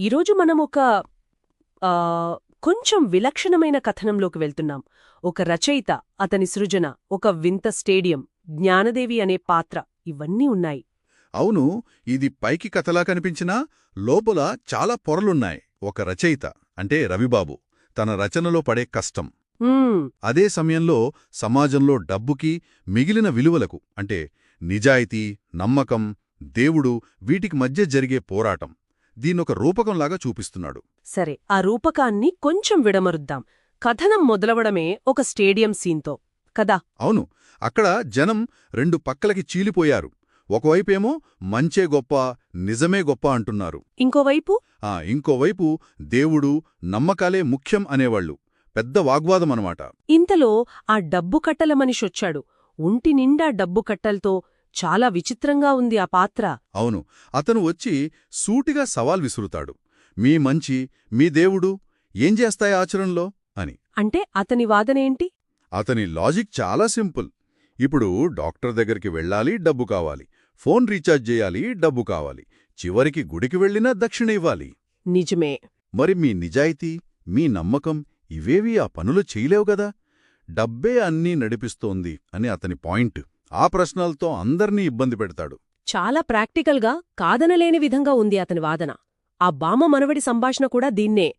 ఈరోజు మనం కొంచెం విలక్షణమైన కథనంలోకి వెళ్తున్నాం. ఒక రచయిత, అతని సృజన, ఒక వింత స్టేడియం, జ్ఞానదేవి అనే పాత్ర, ఇవన్నీ ఉన్నాయి. అవును, ఇది పైకి కథలా కనిపించినా లోపల చాలా పొరలున్నాయి. ఒక రచయిత అంటే రవిబాబు తన రచనలో పడే కష్టం, అదే సమయంలో సమాజంలో డబ్బుకి, మిగిలిన విలువలకు అంటే నిజాయితీ, నమ్మకం, దేవుడు, వీటికి మధ్య జరిగే పోరాటం, దీన్నొక రూపకంలాగా చూపిస్తున్నాడు. సరే, ఆ రూపకాన్ని కొంచెం విడమరుద్దాం. కథనం మొదలవడమే ఒక స్టేడియం సీన్తో కదా? అవును, అక్కడ జనం రెండు పక్కలకి చీలిపోయారు. ఒకవైపేమో మంచే గొప్ప, నిజమే గొప్ప అంటున్నారు. ఇంకోవైపు ఇంకోవైపు దేవుడు, నమ్మకాలే ముఖ్యం అనేవాళ్లు. పెద్ద వాగ్వాదమనమాట. ఇంతలో ఆ డబ్బు కట్టల మనిషొచ్చాడు. ఒంటి నిండా డబ్బు కట్టలతో. చాలా విచిత్రంగా ఉంది ఆ పాత్ర. అవును, అతను వచ్చి సూటిగా సవాల్ విసురుతాడు. మీ మంచి, మీ దేవుడు ఏం చేస్తాయి ఆచరణలో అని. అంటే అతని వాదనేంటి? అతని లాజిక్ చాలా సింపుల్. ఇప్పుడు డాక్టర్ దగ్గరికి వెళ్ళాలి, డబ్బు కావాలి. ఫోన్ రీఛార్జ్ చేయాలి, డబ్బు కావాలి. చివరికి గుడికి వెళ్ళినా దక్షిణ ఇవ్వాలి. నిజమే. మరి మీ నిజాయితీ, మీ నమ్మకం ఇవేవీ ఆ పనులు చేయలేవు గదా. డబ్బే అన్నీ నడిపిస్తోంది అని అతని పాయింట్. ఆ ప్రశ్నలతో అందర్నీ ఇబ్బంది పెడతాడు. చాలా ప్రాక్టికల్గా, కాదనలేని విధంగా ఉంది అతని వాదన. ఆ బామ్మ మనవడి సంభాషణ కూడా దీన్నే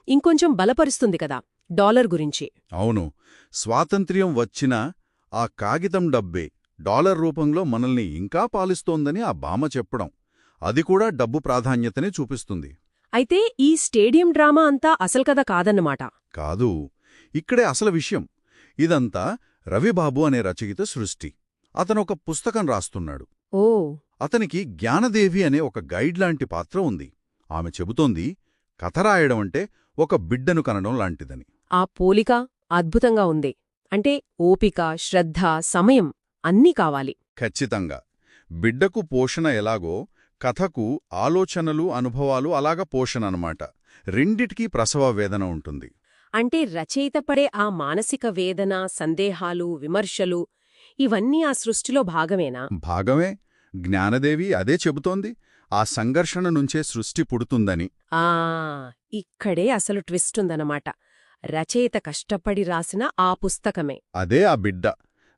ఇంకొంచెం బలపరుస్తుంది కదా, డాలర్ గురించి. అవును, స్వాతంత్ర్యం వచ్చినా ఆ కాగితం డబ్బే డాలర్ రూపంలో మనల్ని ఇంకా పాలిస్తోందని ఆ బామ్మ చెప్పడం, అది కూడా డబ్బు ప్రాధాన్యతనే చూపిస్తుంది. అయితే ఈ స్టేడియం డ్రామా అంతా అసలు కథ కాదన్నమాట. కాదు, ఇక్కడే అసలు విషయం. ఇదంతా రవిబాబు అనే రచయిత సృష్టి. అతనొక పుస్తకం రాస్తున్నాడు. ఓ. అతనికి జ్ఞానదేవి అనే ఒక గైడ్ లాంటి పాత్ర ఉంది. ఆమె చెబుతోంది, కథ రాయడమంటే ఒక బిడ్డను కనడం లాంటిదని. ఆ పోలిక అద్భుతంగా ఉంది. అంటే ఓపిక, శ్రద్ధ, సమయం అన్నీ కావాలి. ఖచ్చితంగా. బిడ్డకు పోషణ ఎలాగో కథకు ఆలోచనలు, అనుభవాలు అలాగ పోషణ అనమాట. రెండిటికీ ప్రసవ వేదన ఉంటుంది. అంటే రచయిత పడే ఆ మానసిక వేదన, సందేహాలు, విమర్శలు ఇవన్నీ ఆ సృష్టిలో భాగమేనా? భాగమే. జ్ఞానదేవి అదే చెబుతోంది. ఆ సంఘర్షణ నుంచే సృష్టి పుడుతుందని. ఇక్కడే అసలు ట్విస్టుందనమాట. రచయిత కష్టపడి రాసిన ఆ పుస్తకమే అదే ఆ బిడ్డ.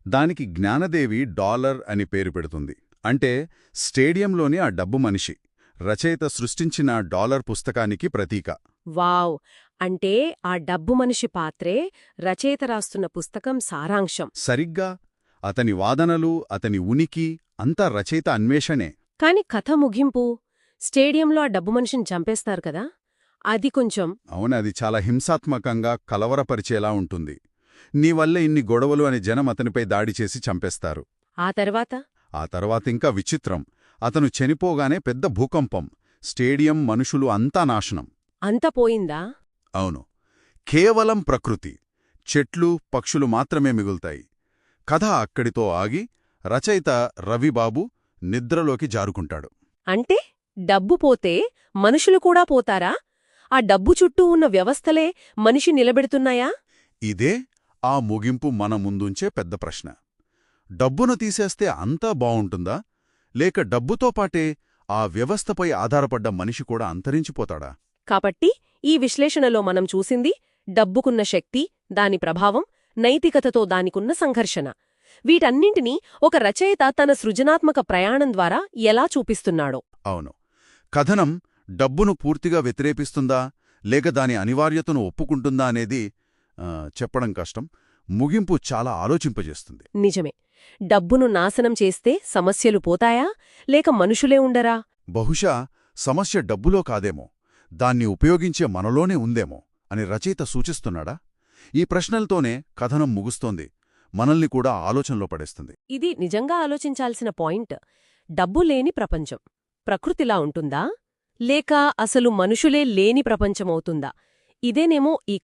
దానికి జ్ఞానదేవి డాలర్ అని పేరు పెడుతుంది. అంటే స్టేడియంలోని ఆ డబ్బు మనిషి, రచయిత సృష్టించిన డాలర్ పుస్తకానికి ప్రతీక. వావ్! అంటే ఆ డబ్బు మనిషి పాత్రే రచయిత రాస్తున్న పుస్తకం సారాంశం. సరిగ్గా. అతని వాదనలు, అతని ఉనికి అంతా రచయిత అన్వేషణే. కాని కథ ముగింపు స్టేడియంలో ఆ డబ్బు మనిషిని చంపేస్తారు కదా, అది కొంచెం. అవునది చాలా హింసాత్మకంగా, కలవరపరిచేలా ఉంటుంది. నీవల్ల ఇన్ని గొడవలు అని జనం అతనిపై దాడి చేసి చంపేస్తారు. ఆ తర్వాత? ఆ తర్వాతింకా విచిత్రం. అతను చనిపోగానే పెద్ద భూకంపం. స్టేడియం, మనుషులు అంతా నాశనం. అంతా పోయిందా? అవును, కేవలం ప్రకృతి, చెట్లు, పక్షులు మాత్రమే మిగులుతాయి. కథ అక్కడితో ఆగి రచయిత రవిబాబు నిద్రలోకి జారుకుంటాడు. అంటే డబ్బు పోతే మనుషులు కూడా పోతారా? ఆ డబ్బు చుట్టూ ఉన్న వ్యవస్థలే మనిషి నిలబెడుతున్నాయా? ఇదే ఆ ముగింపు మన ముందుంచే పెద్ద ప్రశ్న. డబ్బును తీసేస్తే అంతా బావుంటుందా? లేక డబ్బుతో పాటే ఆ వ్యవస్థపై ఆధారపడ్డ మనిషి కూడా అంతరించిపోతాడా? కాబట్టి ఈ విశ్లేషణలో మనం చూసింది డబ్బుకున్న శక్తి, దాని ప్రభావం, నైతికతతో దానికున్న సంఘర్షణ. వీటన్నింటినీ ఒక రచయిత తన సృజనాత్మక ప్రయాణం ద్వారా ఎలా చూపిస్తున్నాడో. అవును, కథనం డబ్బును పూర్తిగా వ్యతిరేకిస్తుందా లేక దాని అనివార్యతను ఒప్పుకుంటుందా అనేది చెప్పడం కష్టం. ముగింపు చాలా ఆలోచింపజేస్తుంది. నిజమే. డబ్బును నాశనం చేస్తే సమస్యలు పోతాయా లేక మనుషులే ఉండరా? బహుశా సమస్య డబ్బులో కాదేమో, దాన్ని ఉపయోగించే మనలోనే ఉందేమో అని రచయిత సూచిస్తున్నాడా? ఈ ప్రశ్నలతోనే కథనం ముగుస్తోంది. మనల్ని కూడా ఆలోచనలో పడేస్తుంది. ఇది నిజంగా ఆలోచించాల్సిన పాయింట్. డబ్బు లేని ప్రపంచం ప్రకృతిలా ఉంటుందా లేక అసలు మనుషులే లేని ప్రపంచమవుతుందా? ఇదేనేమో ఈ